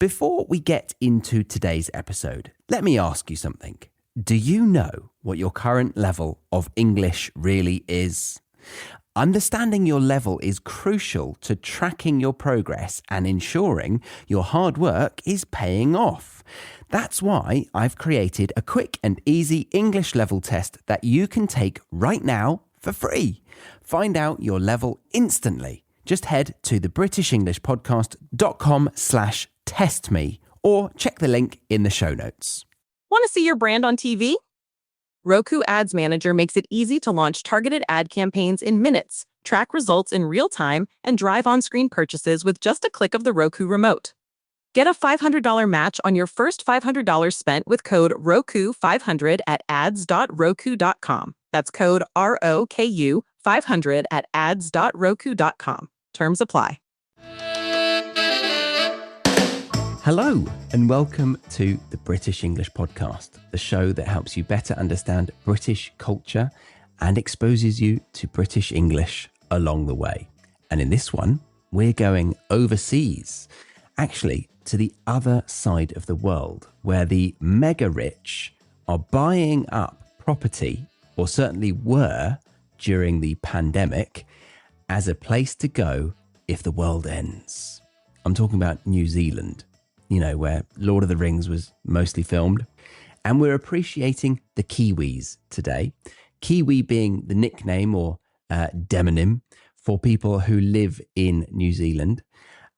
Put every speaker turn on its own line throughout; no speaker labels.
Before we get into today's episode, let me ask you something. Do you know what your current level of English really is? Understanding your level is crucial to tracking your progress and ensuring your hard work is paying off. That's why I've created a quick and easy English level test that you can take right now for free. Find out your level instantly. Just head to thebritishenglishpodcast.com/testme or check the link in the show notes.
Want to see your brand on TV? Roku Ads Manager makes it easy to launch targeted ad campaigns in minutes, track results in real time, and drive on-screen purchases with just a click of the Roku remote. Get a $500 match on your first $500 spent with code ROKU500 at ads.roku.com. That's code ROKU 500 at ads.roku.com. Terms apply.
Hello and welcome to the British English Podcast, the show that helps you better understand British culture and exposes you to British English along the way. And in this one, we're going overseas, actually to the other side of the world, where the mega rich are buying up property, or certainly were during the pandemic, as a place to go if the world ends. I'm talking about New Zealand, where Lord of the Rings was mostly filmed. And we're appreciating the Kiwis today. Kiwi being the nickname or demonym for people who live in New Zealand.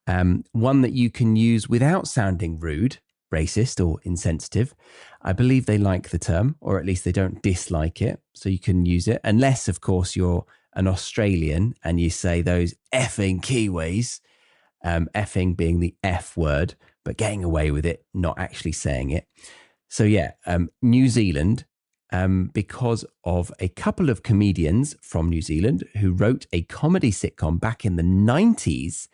One that you can use without sounding rude, racist or insensitive. I believe they like the term, or at least they don't dislike it. So you can use it, unless, of course, you're an Australian and you say those effing Kiwis, effing being the F word, but getting away with it, not actually saying it. So New Zealand, because of a couple of comedians from New Zealand who wrote a comedy sitcom back in the 90s,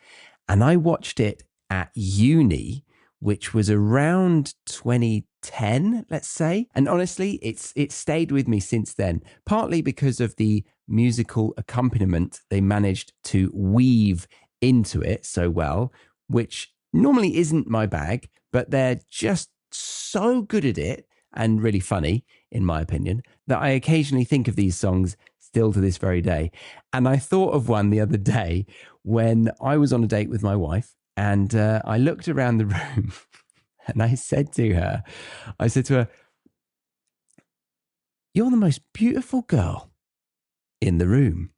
and I watched it at uni, which was around 2010, let's say. And honestly, it's stayed with me since then, partly because of the musical accompaniment they managed to weave into it so well, which normally isn't my bag, but they're just so good at it and really funny, in my opinion, that I occasionally think of these songs still to this very day. And I thought of one the other day when I was on a date with my wife, and I looked around the room and I said to her, "You're the most beautiful girl in the room."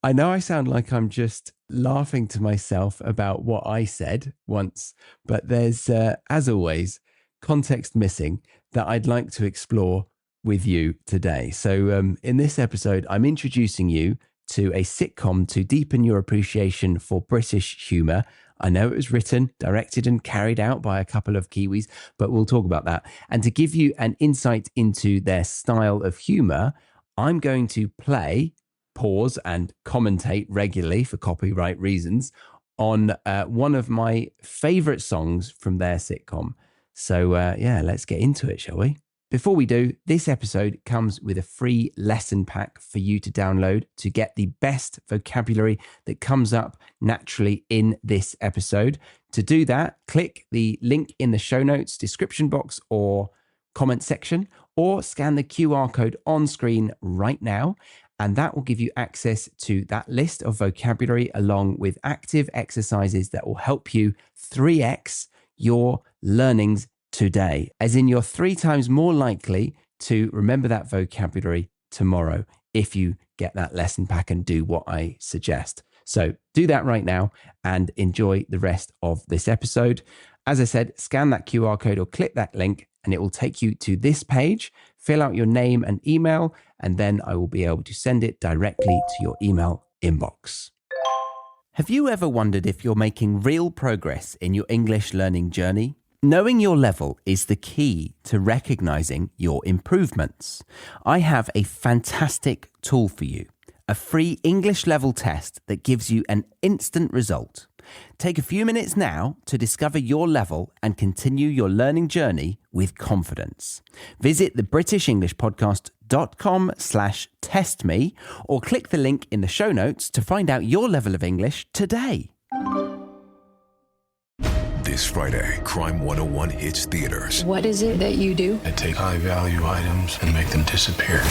I know I sound like I'm just laughing to myself about what I said once, but there's, as always, context missing that I'd like to explore with you today. So in this episode, I'm introducing you to a sitcom to deepen your appreciation for British humour. I know it was written, directed and carried out by a couple of Kiwis, but we'll talk about that. And to give you an insight into their style of humour, I'm going to play, pause and commentate regularly for copyright reasons on one of my favourite songs from their sitcom. So let's get into it, shall we? Before we do, this episode comes with a free lesson pack for you to download to get the best vocabulary that comes up naturally in this episode. To do that, click the link in the show notes, description box or comment section, or scan the QR code on screen right now. And that will give you access to that list of vocabulary along with active exercises that will help you 3x your learnings today, as in you're 3 times more likely to remember that vocabulary tomorrow if you get that lesson pack and do what I suggest. So do that right now and enjoy the rest of this episode. As I said, scan that QR code or click that link and it will take you to this page. Fill out your name and email, and then I will be able to send it directly to your email inbox. Have you ever wondered if you're making real progress in your English learning journey? Knowing your level is the key to recognizing your improvements. I have a fantastic tool for you, a free English level test that gives you an instant result. Take a few minutes now to discover your level and continue your learning journey with confidence. Visit thebritishenglishpodcast.com/testme or click the link in the show notes to find out your level of English today.
This Friday, Crime 101 hits theaters.
What is it that you do?
I take high-value items and make them disappear.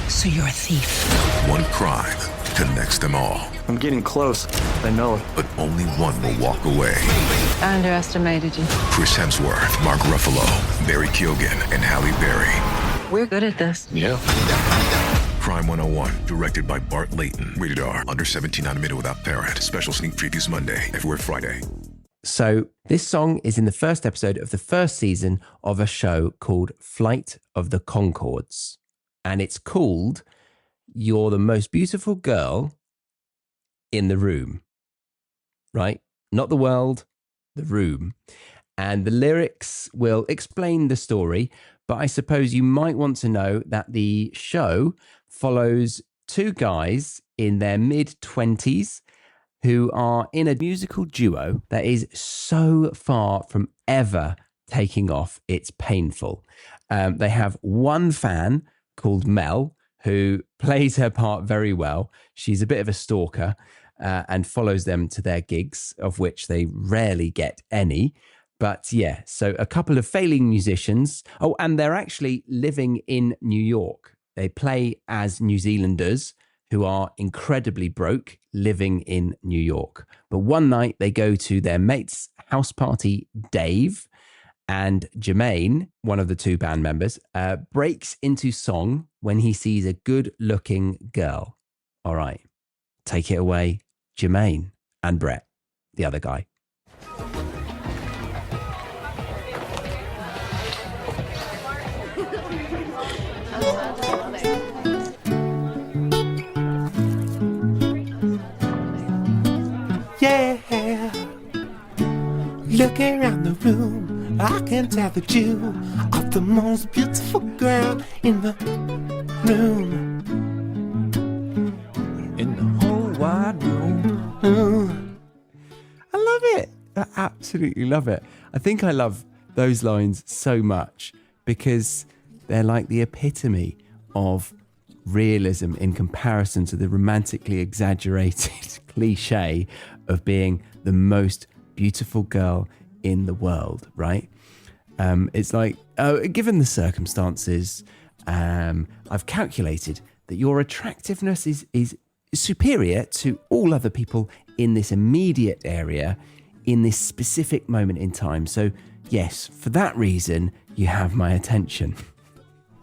So you're a thief.
One crime connects them all,
I'm getting close. I know it.
but only one will walk away.
I underestimated you.
Chris Hemsworth, Mark Ruffalo, Barry Keoghan, and Halle Berry.
We're good at this.
Yeah.
Crime 101, directed by Bart Layton. Rated R, under 17 on admitted without parent. Special sneak previews Monday, everywhere Friday.
So this song is in the first episode of the first season of a show called Flight of the Conchords. And it's called You're the Most Beautiful Girl in the Room, right? Not the world, the room. And the lyrics will explain the story, but I suppose you might want to know that the show follows two guys in their mid-20s who are in a musical duo that is so far from ever taking off, it's painful. They have one fan called Mel, who plays her part very well. She's a bit of a stalker and follows them to their gigs, of which they rarely get any. But yeah, so a couple of failing musicians. Oh, and they're actually living in New York. They play as New Zealanders who are incredibly broke, living in New York. But one night they go to their mate's house party, Dave, and Jermaine, one of the two band members, breaks into song when he sees a good-looking girl. All right, take it away, Jermaine and Brett, the other guy.
Yeah, looking around the room, I can tell that you are the most beautiful girl in the room.
In the whole wide room. I love it. I absolutely love it. I think I love those lines so much because they're like the epitome of realism in comparison to the romantically exaggerated cliche of being the most beautiful girl in the world, right? It's like, given the circumstances, I've calculated that your attractiveness is superior to all other people in this immediate area in this specific moment in time. So yes, for that reason, you have my attention.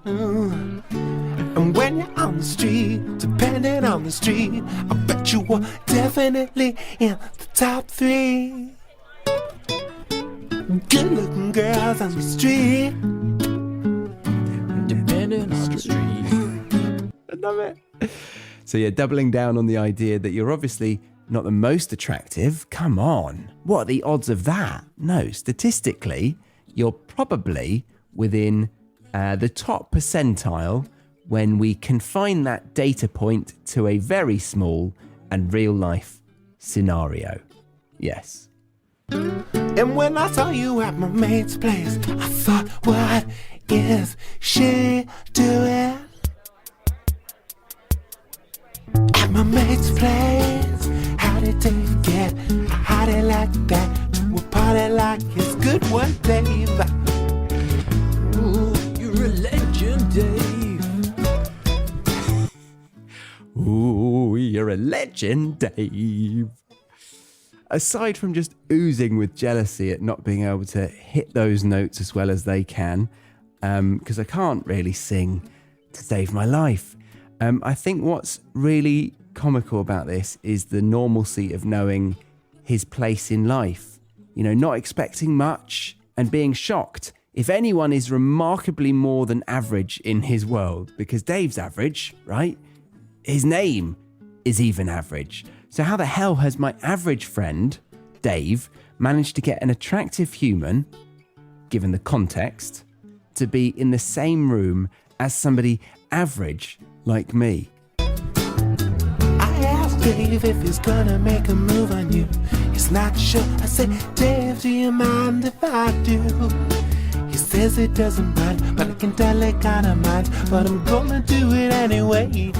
And when you're on the street, depending on the street, I bet you were definitely in the top 3 good-looking girls on the street.
Depending on the street. I love it. So yeah, doubling down on the idea that you're obviously not the most attractive. Come on. What are the odds of that? No, statistically, you're probably within the top percentile when we confine that data point to a very small and real life scenario. Yes.
And when I saw you at my mate's place, I thought, what is she doing at my mate's place? How did they get, how they like that, to a party like it's good one, Dave?
Ooh, you're a legend, Dave. Ooh, you're a legend, Dave. Aside from just oozing with jealousy at not being able to hit those notes as well as they can, because I can't really sing to save my life, I think what's really comical about this is the normalcy of knowing his place in life. You know, not expecting much and being shocked if anyone is remarkably more than average in his world, because Dave's average, right? His name is even average. So how the hell has my average friend, Dave, managed to get an attractive human, given the context, to be in the same room as somebody average like me?
I asked Dave if he's gonna make a move on you. He's not sure. I said, Dave, do you mind if I do? He says it doesn't mind, but I can tell it kinda minds. But I'm gonna do it anyway.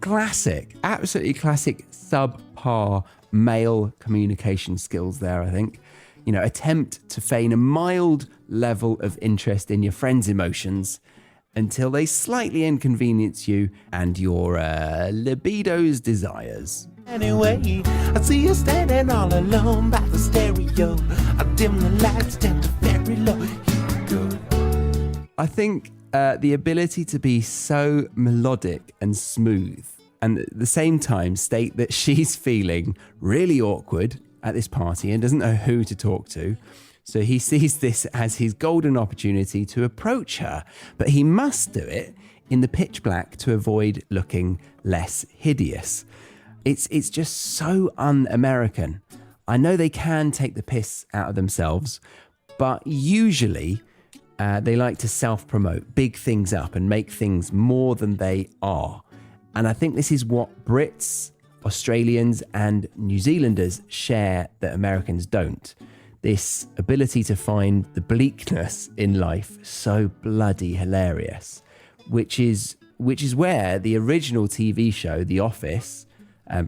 Classic, absolutely classic subpar male communication skills there, I think. You know, attempt to feign a mild level of interest in your friend's emotions until they slightly inconvenience you and your libido's desires.
Anyway, I see you standing all alone by the stereo. I dim the lights down to very low. Here we go.
I think the ability to be so melodic and smooth and at the same time state that she's feeling really awkward at this party and doesn't know who to talk to. So he sees this as his golden opportunity to approach her, but he must do it in the pitch black to avoid looking less hideous. It's just so un-American. I know they can take the piss out of themselves, but usually they like to self-promote, big things up and make things more than they are. And I think this is what Brits, Australians and New Zealanders share that Americans don't. This ability to find the bleakness in life so bloody hilarious, which is where the original TV show, The Office,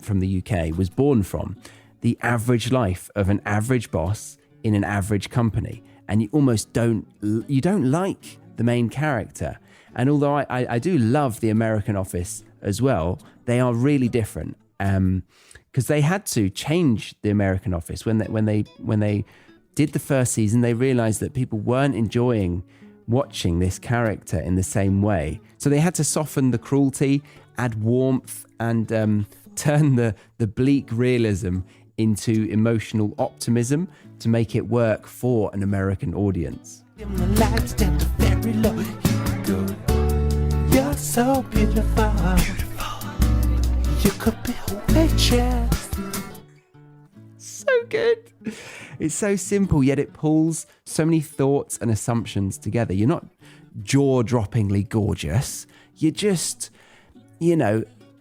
from the UK, was born from. The average life of an average boss in an average company. And you almost don't like the main character. And although I do love the American Office as well, they are really different. Because they had to change the American Office when they did the first season. They realized that people weren't enjoying watching this character in the same way, so they had to soften the cruelty, add warmth, and turn the bleak realism into emotional optimism to make it work for an American audience.
Dim the lights down to very low. Here we go. You're so beautiful. You could be a waitress.
So good. It's so simple, yet it pulls so many thoughts and assumptions together. You're not jaw-droppingly gorgeous. You're just,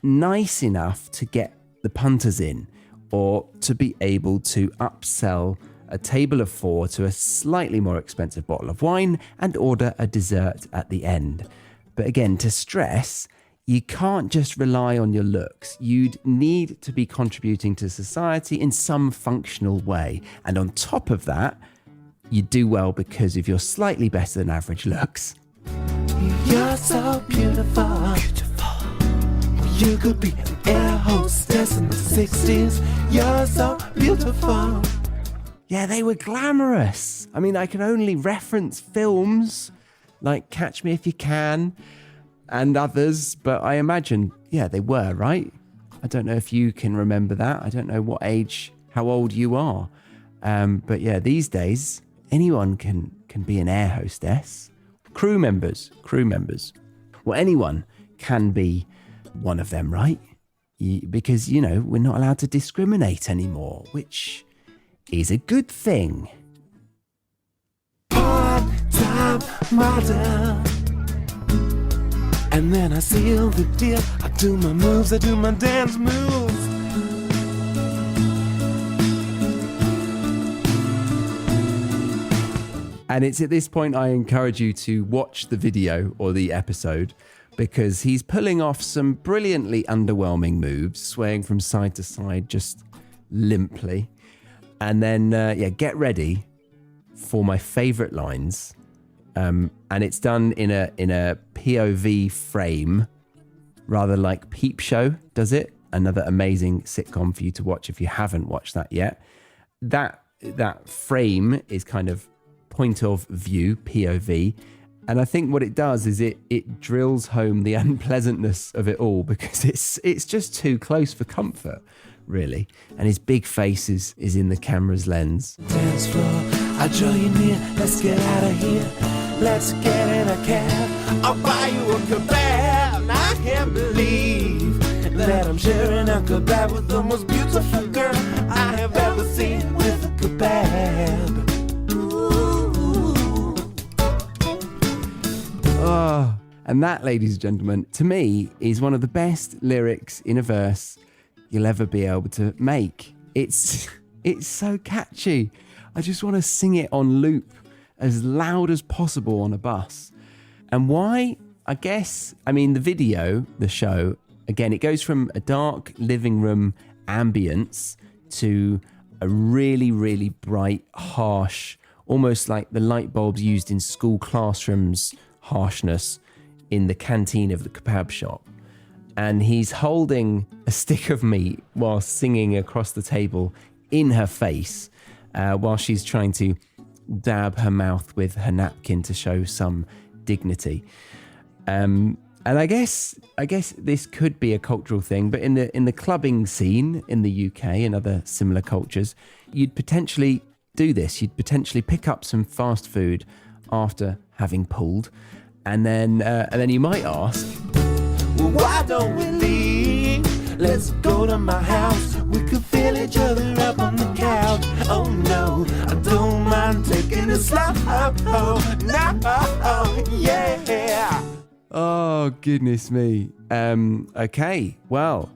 nice enough to get the punters in, or to be able to upsell a table of 4 to a slightly more expensive bottle of wine and order a dessert at the end. But again, to stress, you can't just rely on your looks. You'd need to be contributing to society in some functional way. And on top of that, you do well because of your slightly better than average looks.
You're so beautiful. You could be an air hostess in the 60s. You're so beautiful.
Yeah, they were glamorous. I mean, I can only reference films like Catch Me If You Can and others, but I imagine, yeah, they were, right? I don't know if you can remember that. I don't know how old you are. But yeah, these days, anyone can be an air hostess. Crew members. Well, anyone can be one of them, right? Because, we're not allowed to discriminate anymore, which is a good thing.
Part-time model. And then I seal the deal. I do my moves, I do my dance moves.
And it's at this point I encourage you to watch the video or the episode, because he's pulling off some brilliantly underwhelming moves, swaying from side to side just limply. And then, get ready for my favourite lines. And it's done in a POV frame, rather like Peep Show does it. Another amazing sitcom for you to watch if you haven't watched that yet. That frame is kind of point of view, POV. And I think what it does is it drills home the unpleasantness of it all, because it's just too close for comfort, really. And his big face is in the camera's lens.
Dance floor, I draw you near. Let's get out of here. Let's get in a cab. I'll buy you a kebab. I can't believe that I'm sharing a kebab with the most beautiful girl I have ever seen with a kebab.
Oh, and that, ladies and gentlemen, to me is one of the best lyrics in a verse you'll ever be able to make. It's so catchy. I just want to sing it on loop as loud as possible on a bus. And why? The video, the show, again, it goes from a dark living room ambience to a really, really bright, harsh, almost like the light bulbs used in school classrooms harshness in the canteen of the kebab shop. And he's holding a stick of meat while singing across the table in her face while she's trying to dab her mouth with her napkin to show some dignity. And I guess this could be a cultural thing, but in the clubbing scene in the UK and other similar cultures, you'd potentially do this. You'd potentially pick up some fast food after having pulled, and then you might ask,
Well, why don't we leave? Let's go to my house. We could feel each other up on the couch. Oh no, I don't mind taking a slow. Oh, no, yeah.
oh goodness me. Okay, well,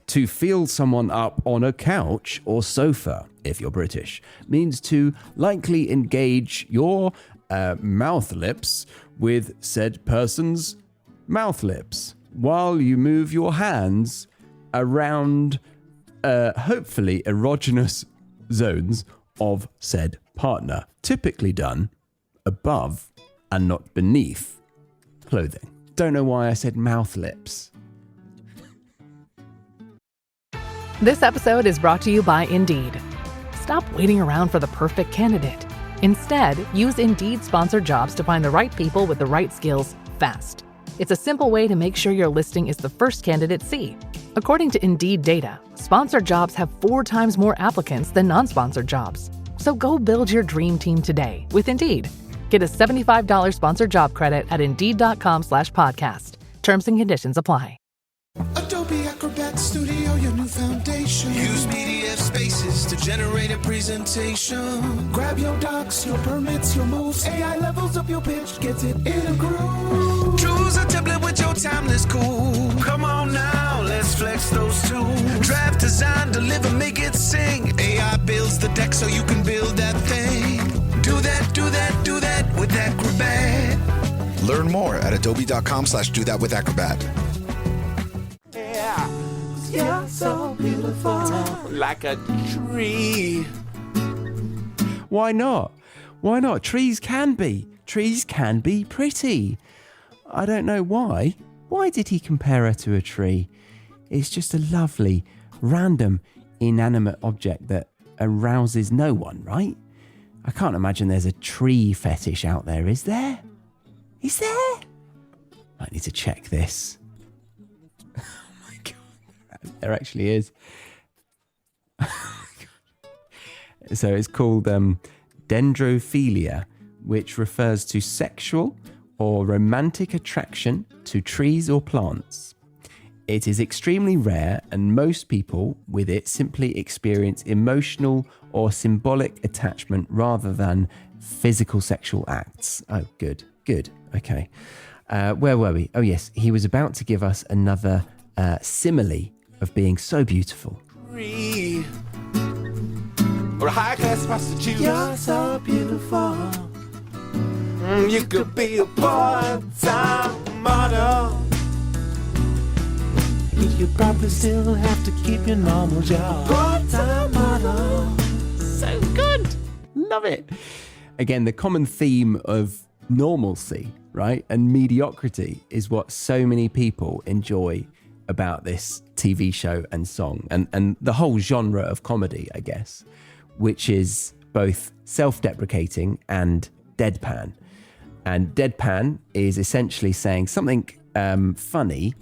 to feel someone up on a couch or sofa, if you're British, means to likely engage your mouth lips with said person's mouth lips while you move your hands around hopefully erogenous zones of said partner, typically done above and not beneath clothing. Don't know why I said mouth lips.
This episode is brought to you by Indeed. Stop waiting around for the perfect candidate. Instead, use Indeed sponsored jobs to find the right people with the right skills fast. It's a simple way to make sure your listing is the first candidates see. According to Indeed data, sponsored jobs have 4 times more applicants than non-sponsored jobs. So go build your dream team today with Indeed. Get a $75 sponsored job credit at Indeed.com/podcast. Terms and conditions apply.
Adobe Acrobat Studio, your new foundation. Use PDF spaces to generate a presentation. Grab your docs, your permits, your moves. AI levels up your pitch, gets it in a groove. Choose a template with your timeless cool. Come on now, let's flex those tools. Draft, design, deliver, make it sing. AI builds the deck so you can build that thing. Do that, do that, do that with Acrobat.
Learn more at adobe.com/do-that-with-acrobat.
You're so beautiful, like a tree.
Why not? Why not? Trees can be pretty. I don't know why. Why did he compare her to a tree? It's just a lovely, random, inanimate object that arouses no one, right? I can't imagine there's a tree fetish out there, is there? Is there? I need to check this. Oh my God. There actually is. So it's called dendrophilia, which refers to sexual or romantic attraction to trees or plants. It is extremely rare, and most people with it simply experience emotional or symbolic attachment rather than physical sexual acts. Oh, good. Okay. Where were we? Oh, yes. He was about to give us another simile of being so beautiful.
Tree. Or a high-class prostitute. You're so beautiful. You could be a part-time model. You probably still have to keep your normal job. Part-time model.
So good. Love it. Again, the common theme of normalcy, right, and mediocrity is what so many people enjoy about this TV show and song and the whole genre of comedy, I guess, which is both self-deprecating and deadpan. And deadpan is essentially saying something funny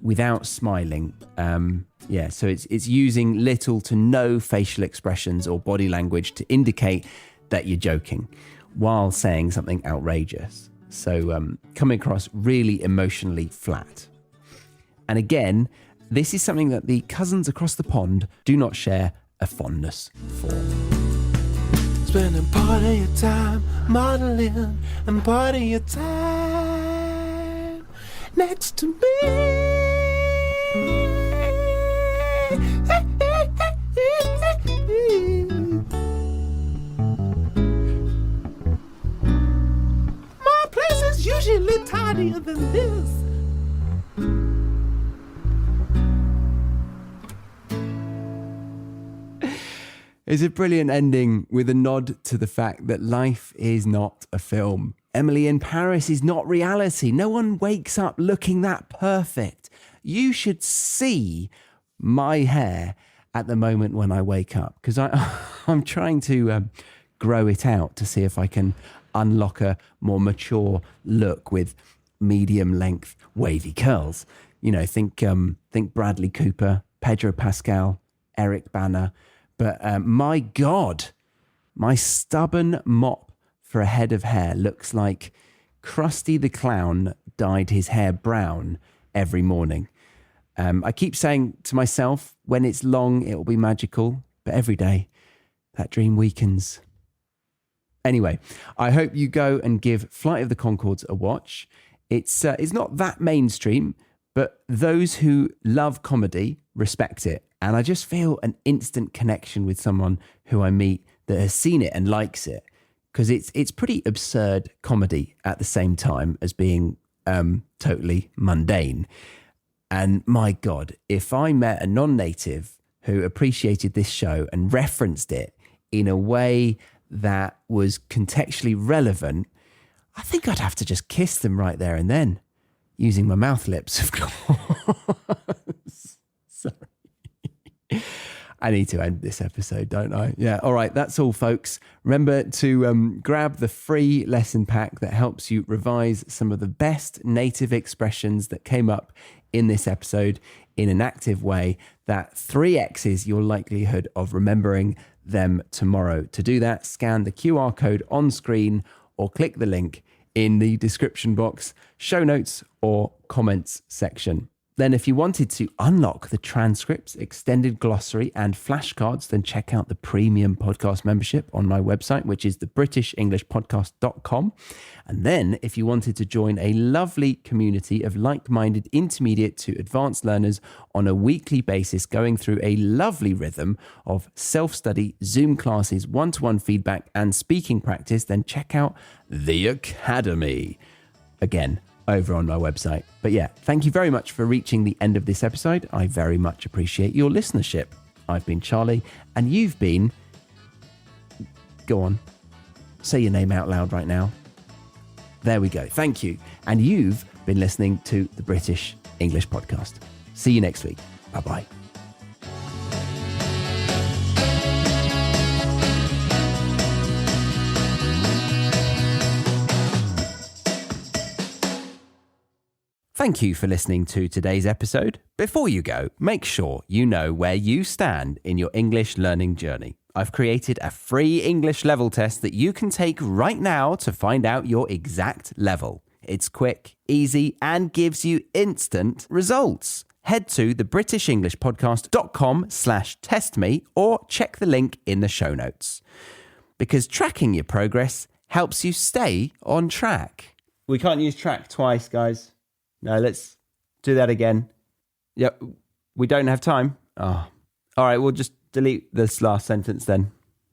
without smiling. So it's using little to no facial expressions or body language to indicate that you're joking while saying something outrageous. So coming across really emotionally flat. And again, this is something that the cousins across the pond do not share a fondness for.
Spending part of your time modeling and part of your time next to me. My place is usually tidier than this.
It's a brilliant ending with a nod to the fact that life is not a film. Emily in Paris is not reality. No one wakes up looking that perfect. You should see my hair at the moment when I wake up, because I'm trying to grow it out to see if I can unlock a more mature look with medium length wavy curls. You know, think Bradley Cooper, Pedro Pascal, Eric Bana. But my God, my stubborn mop for a head of hair looks like Krusty the Clown dyed his hair brown every morning. I keep saying to myself, when it's long, it will be magical. But every day, that dream weakens. Anyway, I hope you go and give Flight of the Conchords a watch. It's not that mainstream, but those who love comedy respect it. And I just feel an instant connection with someone who I meet that has seen it and likes it, because it's pretty absurd comedy at the same time as being totally mundane. And my God, if I met a non-native who appreciated this show and referenced it in a way that was contextually relevant, I think I'd have to just kiss them right there and then, using my mouth lips, of course. Sorry. I need to end this episode, don't I? Yeah. All right. That's all, folks. Remember to grab the free lesson pack that helps you revise some of the best native expressions that came up in this episode in an active way. That 3x's your likelihood of remembering them tomorrow. To do that, scan the QR code on screen or click the link in the description box, show notes, or comments section. Then if you wanted to unlock the transcripts, extended glossary, and flashcards, then check out the premium podcast membership on my website, which is thebritishenglishpodcast.com. And then if you wanted to join a lovely community of like-minded intermediate to advanced learners on a weekly basis, going through a lovely rhythm of self-study, Zoom classes, one-to-one feedback, and speaking practice, then check out The Academy. Again, over on my website. But yeah, thank you very much for reaching the end of this episode. I very much appreciate your listenership. I've been Charlie, and you've been... Go on. Say your name out loud right now. There we go. Thank you. And you've been listening to the British English Podcast. See you next week. Bye-bye. Thank you for listening to today's episode. Before you go, make sure you know where you stand in your English learning journey. I've created a free English level test that you can take right now to find out your exact level. It's quick, easy, and gives you instant results. Head to thebritishenglishpodcast.com/testme or check the link in the show notes. Because tracking your progress helps you stay on track. We can't use track twice, guys. No, let's do that again. Yeah, we don't have time. Oh. All right, we'll just delete this last sentence then.